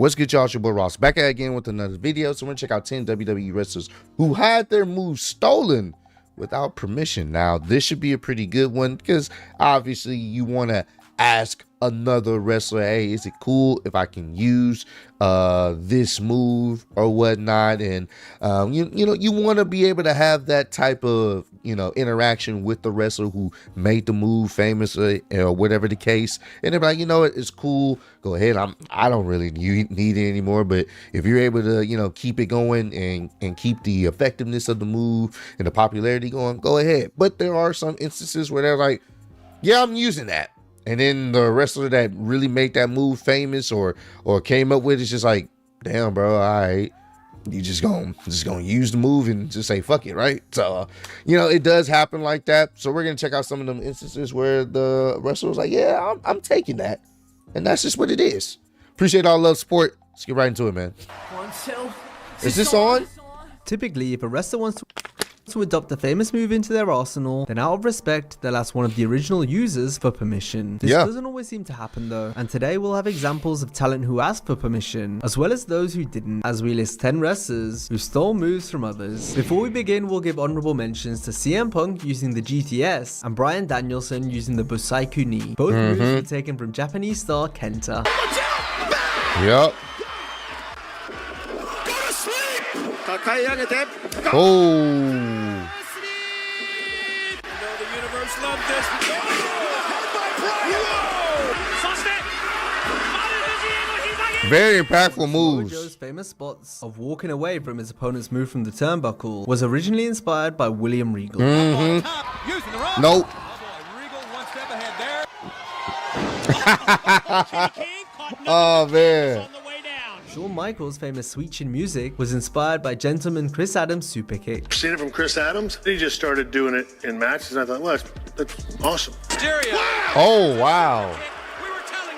What's good, y'all? It's your boy Ross back at again with another video. So we're gonna check out 10 WWE wrestlers who had their moves stolen without permission. Now this should be a pretty good one because obviously you want to ask another wrestler, hey, is it cool if I can use this move or whatnot? And you want to be able to have that type of interaction with the wrestler who made the move famous or whatever the case, and they're like, it's cool, go ahead, I don't really need it anymore. But if you're able to keep it going and keep the effectiveness of the move and the popularity going, go ahead. But there are some instances where they're like, yeah, I'm using that, and then the wrestler that really made that move famous or came up with it's just like, damn, bro, all right, you just gonna use the move and just say fuck it, right? So it does happen like that. So we're gonna check out some of them instances where the wrestler was like, yeah, I'm taking that, and that's just what it is. Appreciate all love, support. Let's get right into it, man. Is this on? Typically, if a wrestler wants to adopt a famous move into their arsenal, then out of respect, they'll ask one of the original users for permission. This doesn't always seem to happen though, and today we'll have examples of talent who asked for permission, as well as those who didn't, as we list 10 wrestlers who stole moves from others. Before we begin, we'll give honorable mentions to CM Punk using the GTS, and Bryan Danielson using the Busaiku knee. Both moves were taken from Japanese star Kenta. Yep. Oh. Very impactful moves. Joe's famous spots of walking away from his opponent's move from the turnbuckle was originally inspired by William Regal. Nope. Oh man. Shawn Michaels' famous Sweet Chin Music was inspired by gentleman Chris Adams' super kick. Seen it from Chris Adams. He just started doing it in matches, and I thought, well, that's awesome. Oh wow!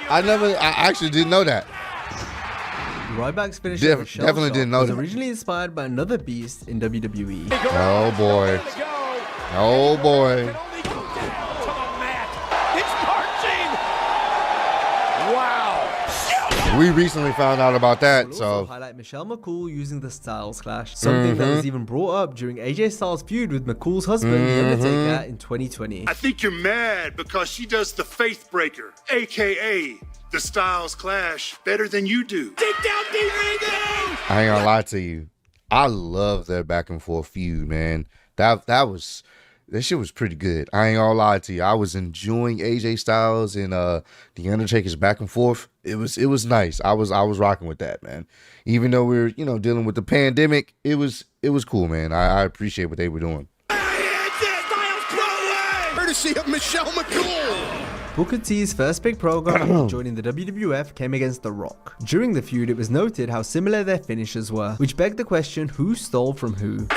I actually didn't know that. Ryback's finish definitely didn't know was that. Originally inspired by another beast in WWE. Oh boy! Oh boy! We recently found out about that, We'll so also highlight Michelle McCool using the Styles Clash, something that was even brought up during AJ Styles' feud with McCool's husband, The Undertaker, in 2020. I think you're mad because she does the Faith Breaker, aka the Styles Clash, better than you do. Dig down deep, I ain't gonna lie to you, I love their back and forth feud, man. That shit was pretty good. I ain't gonna lie to you. I was enjoying AJ Styles and The Undertaker's back and forth. It was nice. I was rocking with that, man. Even though we were, dealing with the pandemic, it was cool, man. I appreciate what they were doing. Courtesy of Michelle McCool. Booker T's first big program after joining the WWF came against The Rock. During the feud, it was noted how similar their finishes were, which begged the question, who stole from who?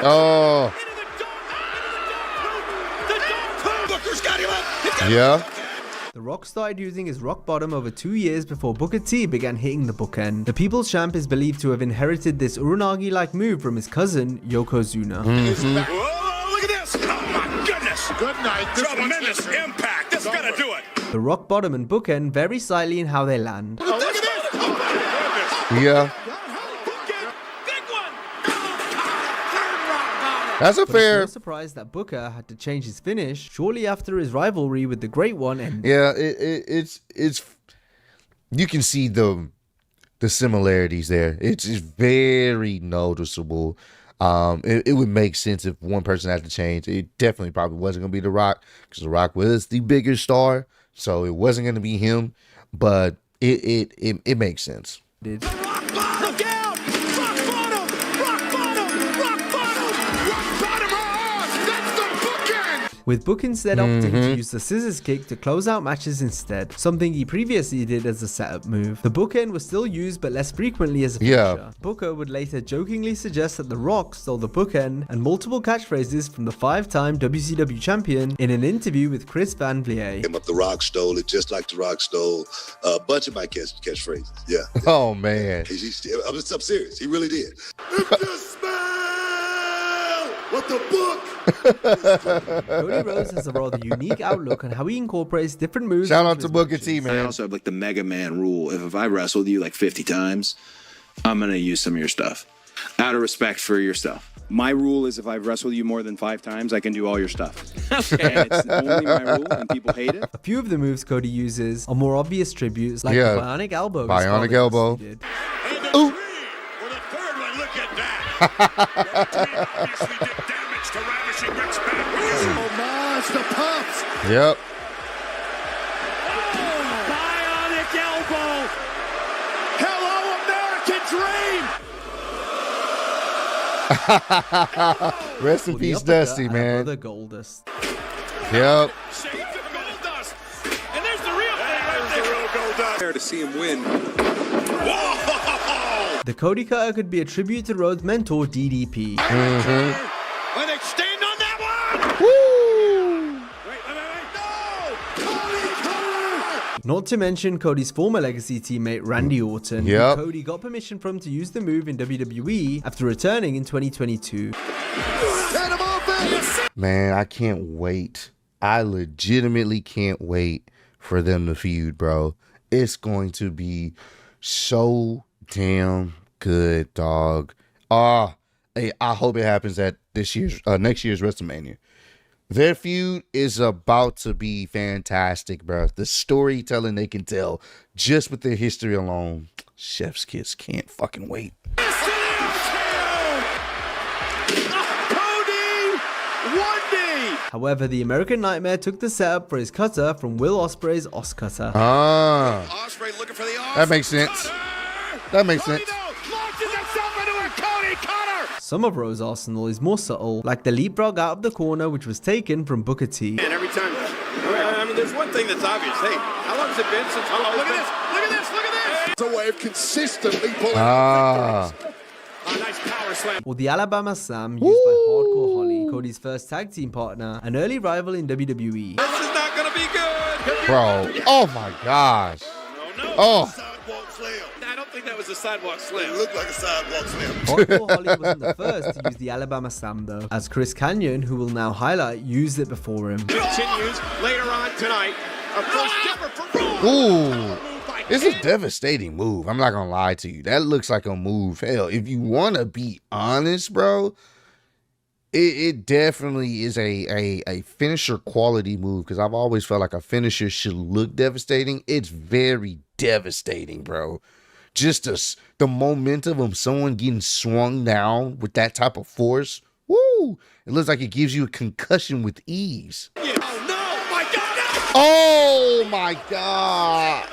Oh. Yeah. The Rock started using his rock bottom over 2 years before Booker T began hitting the bookend. The People's Champ is believed to have inherited this Uranagi-like move from his cousin, Yokozuna. Whoa, look at this! Oh my goodness! Good night. Tremendous impact. This is gonna do it. The rock bottom and bookend vary slightly in how they land. Oh, look at this! Oh my goodness! Yeah. That's a fair. No surprise that Booker had to change his finish shortly after his rivalry with the Great One ended. Yeah, it's you can see the similarities there. It's very noticeable. It would make sense if one person had to change. It definitely probably wasn't gonna be The Rock because The Rock was the bigger star, so it wasn't gonna be him. But it makes sense. With Book instead opting to use the scissors kick to close out matches instead, something he previously did as a setup move. The bookend was still used but less frequently as a finisher. Booker would later jokingly suggest that The Rock stole the bookend and multiple catchphrases from the 5-time WCW champion in an interview with Chris Van Vliet. The Rock stole it just like The Rock stole a bunch of my catchphrases. Yeah. Oh man. I'm serious. He really did. If you smell what the book. Cody Rhodes has a rather unique outlook on how he incorporates different moves. Shout out into to his Booker matches. T, I man. also have like the Mega Man rule. If I wrestled you like 50 times, I'm going to use some of your stuff out of respect for your stuff. My rule is if I've wrestled you more than 5 times, I can do all your stuff. Okay. It's only my rule, and people hate it. A few of the moves Cody uses are more obvious tributes, like Yeah. the bionic elbow. Bionic elbow. And the Ooh. three for the third one. Look at that. Your team obviously did damage to Ravishing Rick's back. Homage to Pops. Yep. Bionic elbow. Hello, American Dream. Rest in For the peace, uppercut Dusty, and man. Brother Goldust. Yep. Shades of Goldust. And there's the real thing right there. The real Goldust. There to see him win. Whoa! The Cody Cutter could be a tribute to Rhodes' mentor DDP. An extend on that one. Woo! Wait. No! Cody Cutter! Not to mention Cody's former legacy teammate Randy Orton, who Yep. Cody got permission from to use the move in WWE after returning in 2022. Set him open. Man, I can't wait. I legitimately can't wait for them to feud, bro. It's going to be so damn good, dog. Hey, I hope it happens at next year's WrestleMania. Their feud is about to be fantastic, bro. The storytelling they can tell just with their history alone. Chef's kiss. Can't fucking wait. However, the American Nightmare took the setup for his cutter from Will Ospreay's Os Cutter. Ospreay looking for the That makes sense. That makes sense. Launches himself into a Cody Cutter. Some of Rhodes' arsenal is more subtle, like the leapfrog out of the corner, which was taken from Booker T. And every time, I mean, there's one thing that's obvious. Hey, how long has it been since? Look at this. Look at this. Look at this. It's a way of consistently pulling Ah. victories. A nice power slam. Or the Alabama Slam used by Hardcore Holly, Cody's first tag team partner, an early rival in WWE. This is not going to be good. Bro. Oh my gosh. No. Oh. Sidewalk slam. I don't think that was a sidewalk slam. It looked like a sidewalk slam. Hardcore Holly wasn't the first to use the Alabama Slam though, as Chris Kanyon, who will now highlight, used it before him. Continues later on tonight. A first ever for Raw. Ooh. It's a devastating move. I'm not gonna lie to you. That looks like a move. Hell, if you want to be honest, bro, it definitely is a finisher quality move, because I've always felt like a finisher should look devastating. It's very devastating, bro. Just the momentum of someone getting swung down with that type of force. Woo! It looks like it gives you a concussion with ease. Oh, no. My God. No. Oh my God.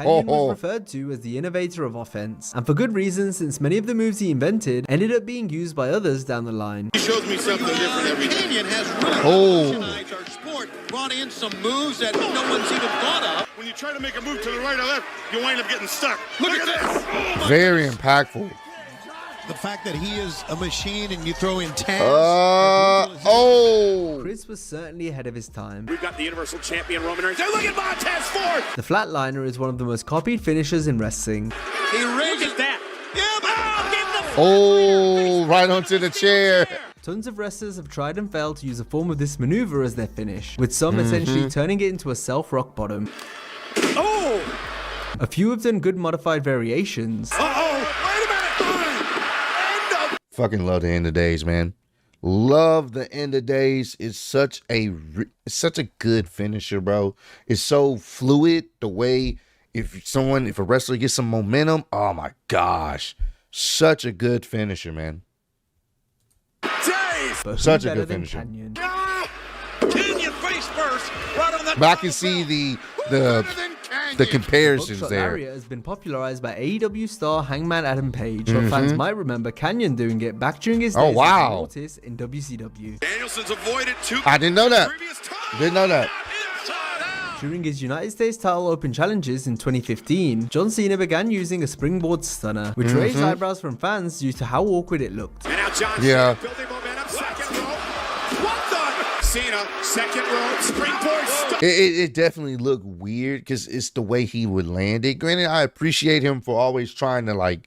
Kanyon was Oh, referred to as the innovator of offense, and for good reason, since many of the moves he invented ended up being used by others down the line. He shows me something different every day. Canyon has really Oh. revolutionized our sport, brought in some moves that no one's even thought of. When you try to make a move to the right or left, you wind up getting stuck. Look at this. Oh, my very impactful. The fact that he is a machine and you throw in tags. Oh. Chris was certainly ahead of his time. We've got the Universal Champion Roman Reigns. Hey, look at Montez Ford. The flatliner is one of the most copied finishers in wrestling. He Look raises at that. Oh, right onto the chair. Tons of wrestlers have tried and failed to use a form of this maneuver as their finish, with some essentially turning it into a self-rock bottom. Oh. A few have done good modified variations. Uh-oh. Wait a minute. End of. Fucking love the end of days, man. Love the end of days. It's such a good finisher, bro. It's so fluid. The way if a wrestler gets some momentum, oh my gosh, such a good finisher, man. Dave. But who Such a better good than finisher. Kanyon? Canyon face first. Right on the But I can see the comparisons Buckshot there. Lariat has been popularized by AEW star Hangman Adam Page, but fans might remember Kanyon doing it back during his days Oh, wow. as Mortis in WCW. Danielson's avoided 2 I didn't know that. previous times. Didn't know that. During his United States title open challenges in 2015, John Cena began using a springboard stunner, which raised eyebrows from fans due to how awkward it looked. And now John Yeah. Cena building momentum. Second row. What the? Cena, second row. Springboard stuff. It definitely looked weird because it's the way he would land it. Granted, I appreciate him for always trying to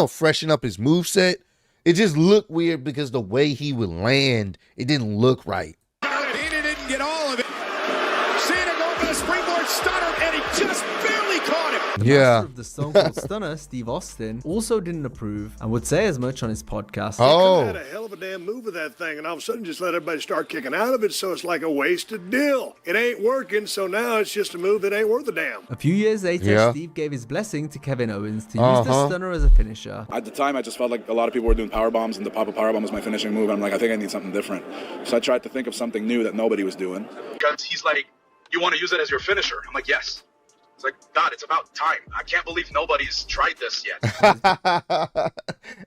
freshen up his moveset. it just looked weird because the way he would land, it didn't look right. Cena didn't get all of it. Cena going for the springboard stunner, and he just barely caught him. The master of the Stone Cold Stunner, Steve Austin, also didn't approve and would say as much on his podcast. Oh, had a hell of a damn move with that thing, and all of a sudden just let everybody start kicking out of it, so it's like a wasted deal. It ain't working, so now it's just a move that ain't worth a damn. A few years later, Steve gave his blessing to Kevin Owens to use the stunner as a finisher. At the time, I just felt like a lot of people were doing power bombs, and the pop-up power bomb was my finishing move. And I'm like, I think I need something different. So I tried to think of something new that nobody was doing. Because he's like, you want to use it as your finisher? I'm like, yes. It's like, God, it's about time. I can't believe nobody's tried this yet.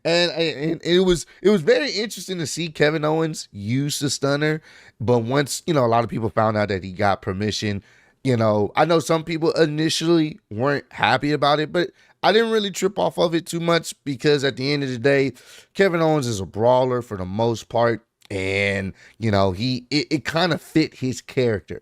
and it was very interesting to see Kevin Owens use the stunner. But once, a lot of people found out that he got permission, I know some people initially weren't happy about it, but I didn't really trip off of it too much because at the end of the day, Kevin Owens is a brawler for the most part. And, it kind of fit his character.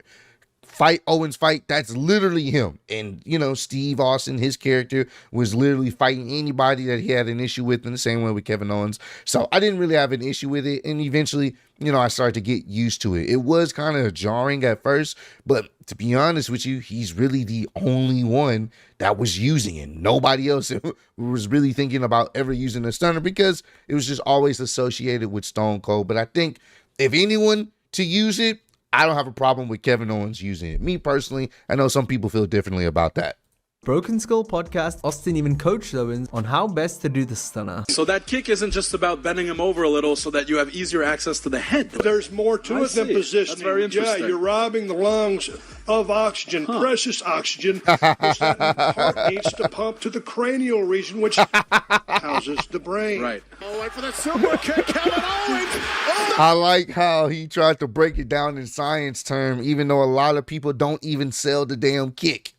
Owens fight, that's literally him. And, Steve Austin, his character was literally fighting anybody that he had an issue with in the same way with Kevin Owens. So I didn't really have an issue with it. And eventually, I started to get used to it. It was kind of jarring at first, but to be honest with you, he's really the only one that was using it. Nobody else was really thinking about ever using a stunner because it was just always associated with Stone Cold. But I think if anyone to use it, I don't have a problem with Kevin Owens using it. Me personally, I know some people feel differently about that. Broken Skull podcast, Austin even coached Owens on how best to do the stunner. So that kick isn't just about bending him over a little so that you have easier access to the head. There's more to it than positioning. That's very interesting. Yeah, you're robbing the lungs of oxygen, precious oxygen, which that heart needs to pump to the cranial region, which houses the brain. Right. Oh, wait for the super kick, Kevin Owens. Oh, I like how he tried to break it down in science term, even though a lot of people don't even sell the damn kick.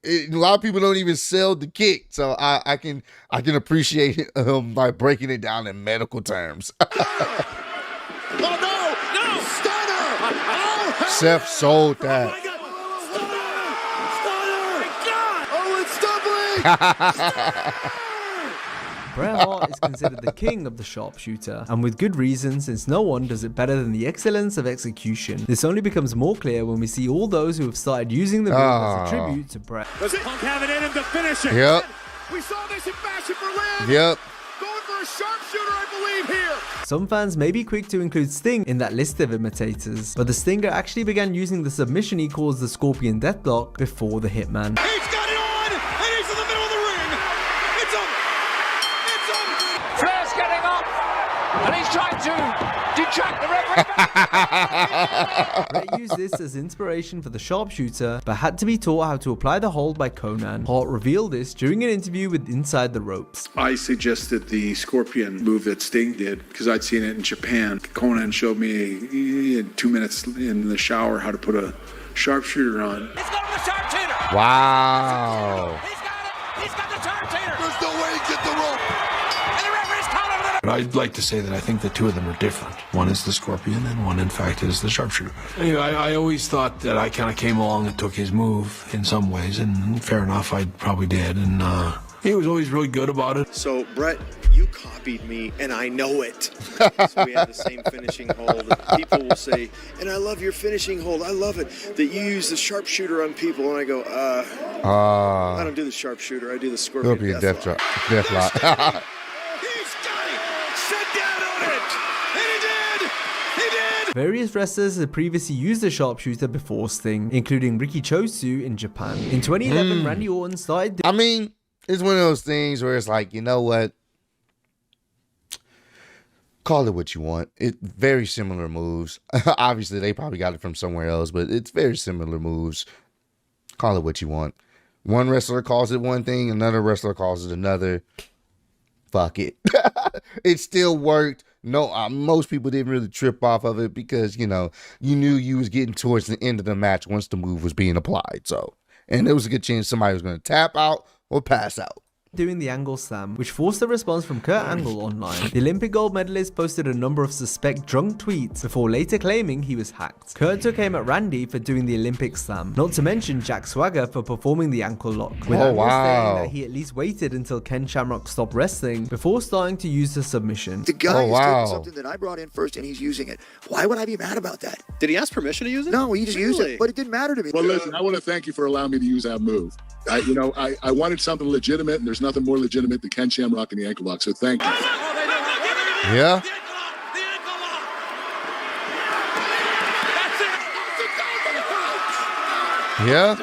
A lot of people don't even sell the kick, so I can appreciate it by breaking it down in medical terms. oh no, stunner! Oh, Seth sold that. stunner! Oh, it's doubling! Bret Hart is considered the king of the sharpshooter, and with good reason, since no one does it better than the excellence of execution. This only becomes more clear when we see all those who have started using the move as a tribute to Bret. Does Punk have it in him to finish it? Yep. We saw this in Fashion Berlin. Yep. Going for a sharpshooter, I believe, here. Some fans may be quick to include Sting in that list of imitators, but the Stinger actually began using the submission he calls the Scorpion Deathlock before the Hitman. He's got it on, and he's in the middle of the ring. It's over. It's over. Flair's getting up, and he's trying to detract the referee. Bret used this as inspiration for the sharpshooter, but had to be taught how to apply the hold by Conan. Hart revealed this during an interview with Inside the Ropes. I suggested the Scorpion move that Sting did because I'd seen it in Japan. Conan showed me in 2 minutes in the shower how to put a sharpshooter on. He's got the sharpshooter. Wow. He's got it. He's got the sharpshooter. There's no way to get the rope. And the referee's calling for the... But I'd like to say that I think the two of them are different. One is the Scorpion, and one, in fact, is the sharpshooter. Anyway, I always thought that I kind of came along and took his move in some ways, and fair enough, I probably did. And he was always really good about it. So, Bret, you copied me, and I know it. So we have the same finishing hold. People will say, and I love your finishing hold. I love it that you use the sharpshooter on people. And I go, I don't do the sharpshooter. I do the Scorpion Deathlock. Death lock. Various wrestlers had previously used the sharpshooter before Sting, including Riki Chosu in Japan. In 2011, Randy Orton started... I mean, it's one of those things where it's like, you know what? Call it what you want. It's very similar moves. Obviously, they probably got it from somewhere else, but it's very similar moves. Call it what you want. One wrestler calls it one thing, another wrestler calls it another. Fuck it. It still worked. No, most people didn't really trip off of it because, you knew you was getting towards the end of the match once the move was being applied. So, and there was a good chance somebody was going to tap out or pass out. doing the angle slam, which forced a response from Kurt Angle online. The Olympic gold medalist posted a number of suspect drunk tweets before later claiming he was hacked. Kurt took aim at Randy for doing the Olympic slam, not to mention Jack Swagger for performing the ankle lock, with Angle saying that he at least waited until Ken Shamrock stopped wrestling before starting to use the submission. The guy is doing something that I brought in first and he's using it. Why would I be mad about that? Did he ask permission to use it? No, he just used it, but it didn't matter to me. Well, listen, I want to thank you for allowing me to use that move. I wanted something legitimate, and there's nothing more legitimate than Ken Shamrock and the ankle lock, so thank you. Yeah. Yeah.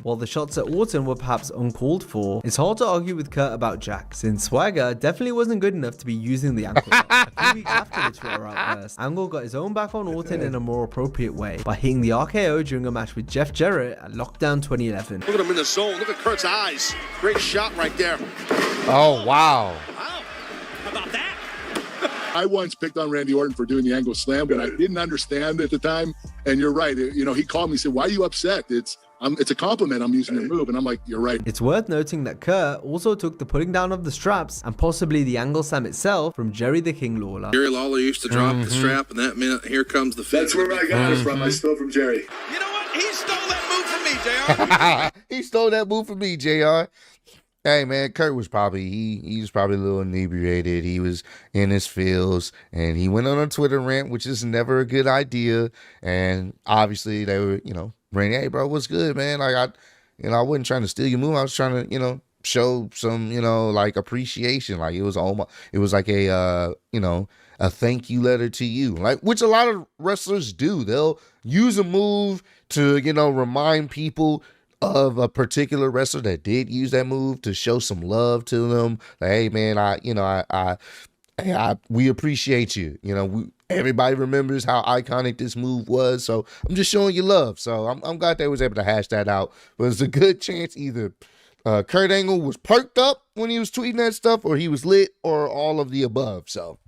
While the shots at Orton were perhaps uncalled for, it's hard to argue with Kurt about Jack, since Swagger definitely wasn't good enough to be using the ankle lock. A few weeks after the Twitter outburst, Angle got his own back on Orton in a more appropriate way by hitting the RKO during a match with Jeff Jarrett at Lockdown 2011. Look at him in the zone. Look at Kurt's eyes. Great shot right there. Oh, wow. How about that? I once picked on Randy Orton for doing the angle slam, but I didn't understand at the time. And you're right. He called me and said, "Why are you upset? It's a compliment. I'm using your move." And I'm like, "You're right." It's worth noting that Kurt also took the putting down of the straps and possibly the angle slam itself from Jerry the King Lawler. Jerry Lawler used to drop the strap, and that meant here comes the finish. That's where I got it from. I stole from Jerry. You know what? He stole that move from me, JR. He stole that move from me, JR. Hey man, Kurt was probably he was probably a little inebriated. He was in his feels, and he went on a Twitter rant, which is never a good idea. And obviously they were, Randy, hey bro, what's good, man? Like I wasn't trying to steal your move. I was trying to, show some, like appreciation. Like it was like a a thank you letter to you, like which a lot of wrestlers do. They'll use a move to, remind people of a particular wrestler that did use that move to show some love to them. Like, hey man, we appreciate you. Everybody remembers how iconic this move was, so I'm just showing you love. So I'm glad they was able to hash that out. But there's a good chance either Kurt Angle was perked up when he was tweeting that stuff, or he was lit, or all of the above. So.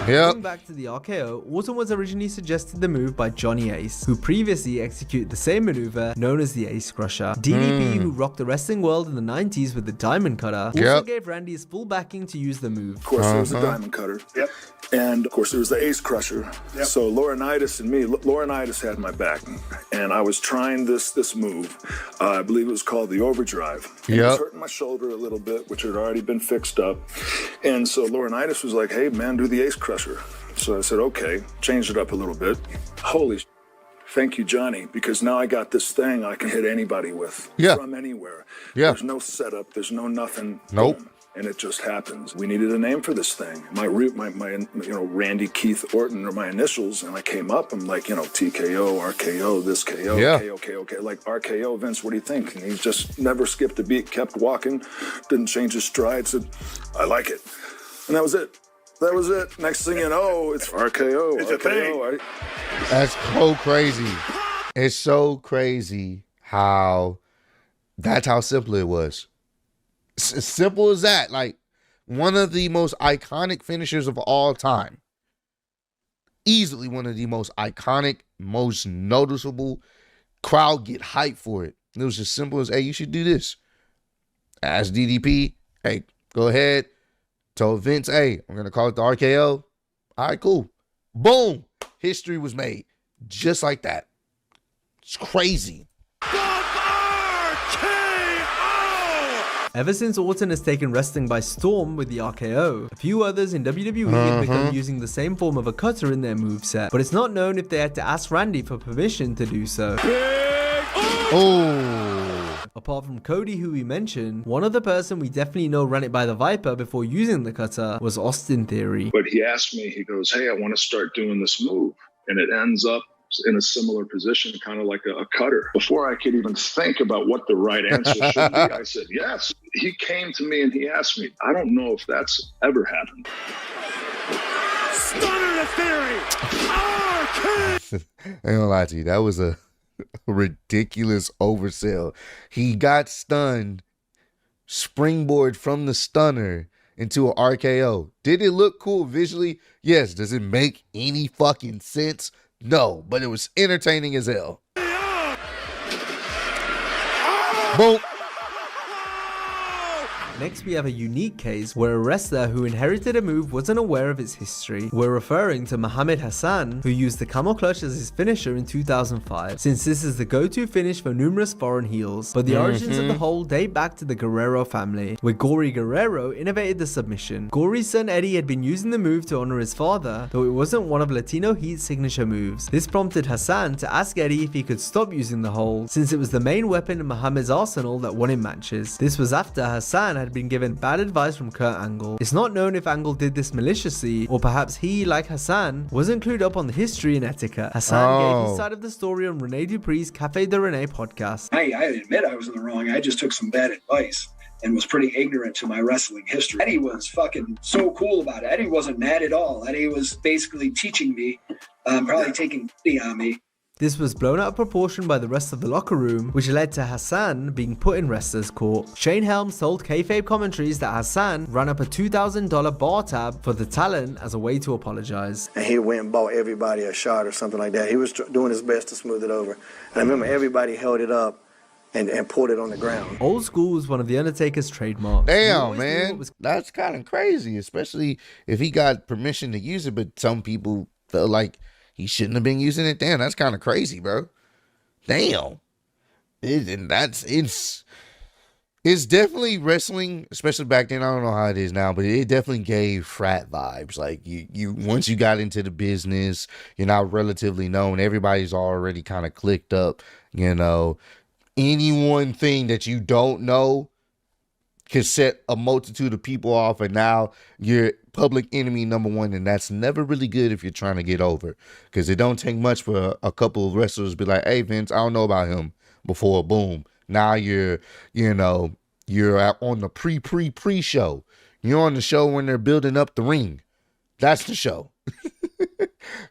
Going back to the RKO, Orton was originally suggested the move by Johnny Ace, who previously executed the same maneuver known as the Ace Crusher. DDP, who rocked the wrestling world in the 90s with the Diamond Cutter, also gave Randy his full backing to use the move. Of course, there was the Diamond Cutter. Yep. And of course, there was the Ace Crusher. Yep. So Laurinaitis and me, Laurinaitis had my back, and I was trying this move. I believe it was called the Overdrive. It was hurting my shoulder a little bit, which had already been fixed up. And so Laurinaitis was like, "Hey man, do the Ace Crusher." So I said, okay, changed it up a little bit. Holy thank you, Johnny, because now I got this thing I can hit anybody with from anywhere. There's no setup, there's no nothing. Nope. Boom, and it just happens. We needed a name for this thing. My Randy Keith Orton are my initials, and I came up, I'm like, TKO, RKO, this KO, KO, like RKO, Vince, what do you think? And he just never skipped a beat, kept walking, didn't change his stride, said, I like it. And that was it. That was it. Next thing you know, it's RKO. It's RKO. That's so crazy. It's so crazy that's how simple it was. As simple as that. Like one of the most iconic finishers of all time. Easily one of the most iconic, most noticeable. Crowd get hyped for it. It was as simple as, hey, you should do this. Ask DDP, hey, go ahead. Told Vince, hey, I'm going to call it the RKO. All right, cool. Boom. History was made. Just like that. It's crazy. Ever since Orton has taken wrestling by storm with the RKO, a few others in WWE have begun using the same form of a cutter in their moveset, but it's not known if they had to ask Randy for permission to do so. Apart from Cody, who we mentioned, one other person we definitely know ran it by the Viper before using the cutter was Austin Theory. But he asked me, he goes, hey, I want to start doing this move. And it ends up in a similar position, kind of like a cutter. Before I could even think about what the right answer should be, I said, yes. He came to me and he asked me, I don't know if that's ever happened. Stunner to Theory! I ain't gonna lie to you, that was a ridiculous oversell. He got stunned, springboard from the stunner into an RKO. Did it look cool visually? Yes. Does it make any fucking sense? No, but it was entertaining as hell. Boom. Next, we have a unique case where a wrestler who inherited a move wasn't aware of its history. We're referring to Muhammad Hassan, who used the camel clutch as his finisher in 2005, since this is the go-to finish for numerous foreign heels. But the origins of the hold date back to the Guerrero family, where Gory Guerrero innovated the submission. Gory's son Eddie had been using the move to honor his father, though it wasn't one of Latino Heat's signature moves. This prompted Hassan to ask Eddie if he could stop using the hold, since it was the main weapon in Muhammad's arsenal that won in matches. This was after Hassan had been given bad advice from Kurt Angle. It's not known if Angle did this maliciously, or perhaps he, like Hassan, wasn't clued up on the history and etiquette. Hassan gave his side of the story on Rene Dupree's Cafe de Rene podcast. I admit I was in the wrong. I just took some bad advice and was pretty ignorant to my wrestling history. Eddie was fucking so cool about it. Eddie wasn't mad at all. Eddie was basically teaching me, probably taking pity on me. This was blown out of proportion by the rest of the locker room, which led to Hassan being put in wrestler's court. Shane Helms told kayfabe commentaries that Hassan ran up a $2,000 bar tab for the talent as a way to apologize. And he went and bought everybody a shot or something like that. He was doing his best to smooth it over. And I remember everybody held it up and poured it on the ground. Old school was one of the Undertaker's trademarks. Damn, man. That's kind of crazy, especially if he got permission to use it, but some people felt like he shouldn't have been using it. Damn, that's kind of crazy, bro. Damn. It's definitely wrestling, especially back then. I don't know how it is now, but it definitely gave frat vibes. Like you once you got into the business, you're now relatively known. Everybody's already kind of clicked up, you know. Any one thing that you don't know can set a multitude of people off, and now you're public enemy number one, and that's never really good if you're trying to get over, because it don't take much for a couple of wrestlers to be like, hey Vince, I don't know about him, before boom, now you're out on the pre-show. You're on the show when they're building up the ring. That's the show.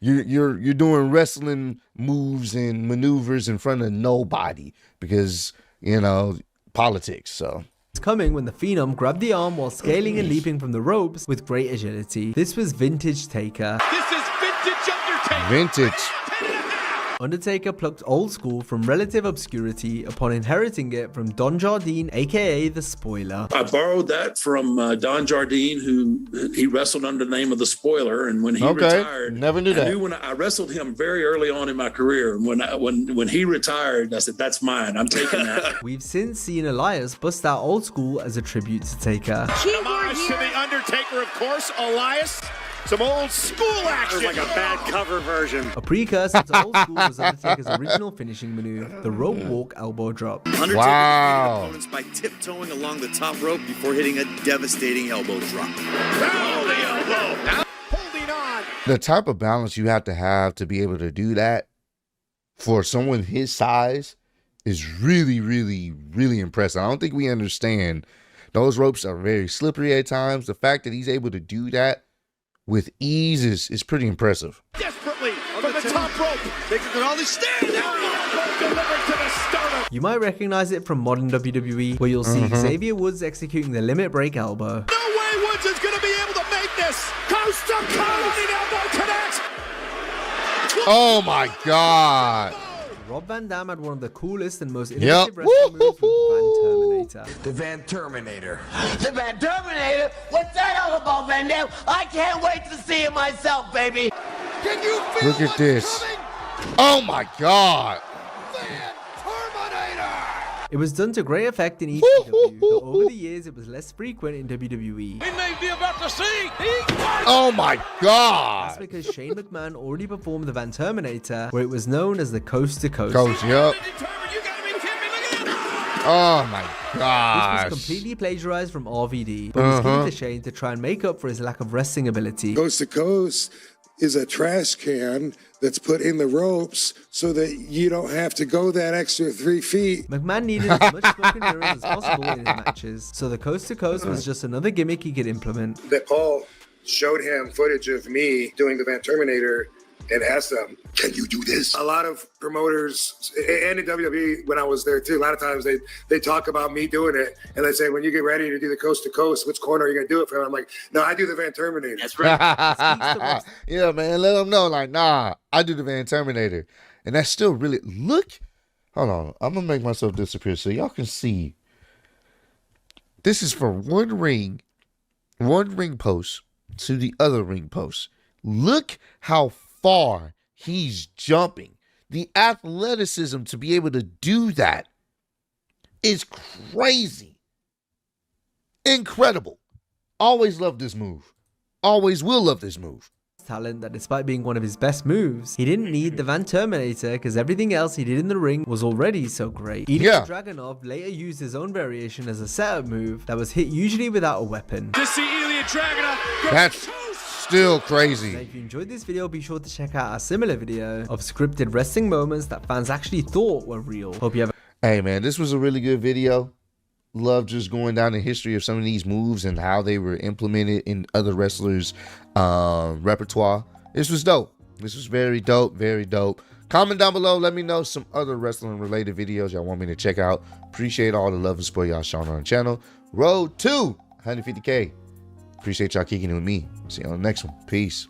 You're doing wrestling moves and maneuvers in front of nobody because, you know, politics. So coming when the Phenom grabbed the arm while scaling and leaping from the ropes with great agility. This was vintage Taker. This is vintage Undertaker. Vintage. Undertaker plucked Old School from relative obscurity upon inheriting it from Don Jardine, aka the Spoiler. I borrowed that from Don Jardine, who he wrestled under the name of the Spoiler, and when he retired, never knew that. I knew when I wrestled him very early on in my career, and when he retired, I said, "That's mine. I'm taking that." We've since seen Elias bust out Old School as a tribute to Taker. Homage to the Undertaker, of course. Elias. Some old school action. Like a bad cover version. A precursor to Old School was Undertaker's original finishing maneuver, the rope walk elbow drop. Undertaker defeated opponents by tiptoeing along the top rope before hitting a devastating elbow drop. Down the elbow. Holding on. The type of balance you have to be able to do that for someone his size is really, really, really impressive. I don't think we understand. Those ropes are very slippery at times. The fact that he's able to do that with ease is pretty impressive. Desperately from the top rope. Taking all these stairs. Delivered to the sternum. You might recognize it from modern WWE, where you'll see Xavier Woods executing the limit break elbow. No way Woods is going to be able to make this. Coast to coast. Running elbow connects. Oh my God. Rob Van Dam had one of the coolest and most innovative wrestling moves with Van Terminator. The Van Terminator. The Van Terminator? What's that all about, Van Dam? I can't wait to see it myself, baby. Can you feel Look at this. Oh my God. Van Terminator. It was done to great effect in ECW, though over the years it was less frequent in WWE. We may be about to see. Oh my God. That's because Shane McMahon already performed the Van Terminator, where it was known as the Coast to Coast. Yep. Oh my gosh. This was completely plagiarized from RVD, but was key to Shane to try and make up for his lack of wrestling ability. Coast to Coast is a trash can that's put in the ropes so that you don't have to go that extra 3 feet. McMahon needed as much smoke and mirrors as possible in his matches, so the Coast to Coast was just another gimmick he could implement. That Paul showed him footage of me doing the Van Terminator and asked them, can you do this? A lot of promoters, and in WWE when I was there too, a lot of times they talk about me doing it, and they say, when you get ready to do the Coast to Coast, which corner are you going to do it from? I'm like, no, I do the Van Terminator. That's right. Yeah, man, let them know, like, nah, I do the Van Terminator. And that's still really, look, Hold on. I'm going to make myself disappear so y'all can see. This is from one ring post to the other ring post. Look how far he's jumping. The athleticism to be able to do that is crazy. Incredible. Always loved this move. Always will love this move. Talent that despite being one of his best moves, he didn't need the Van Terminator because everything else he did in the ring was already so great. Ilya Dragunov later used his own variation as a setup move that was hit usually without a weapon. To see Ilya Dragunov. That's still crazy. Now, if you enjoyed this video, be sure to check out a similar video of scripted wrestling moments that fans actually thought were real. Hope you have Hey man, this was a really good video. Love just going down the history of some of these moves and how they were implemented in other wrestlers' repertoire. This was dope. This was very dope, very dope. Comment down below. Let me know some other wrestling related videos y'all want me to check out. Appreciate all the love and support y'all showing on the channel. Road to 150K. Appreciate y'all kicking it with me. See you on the next one. Peace.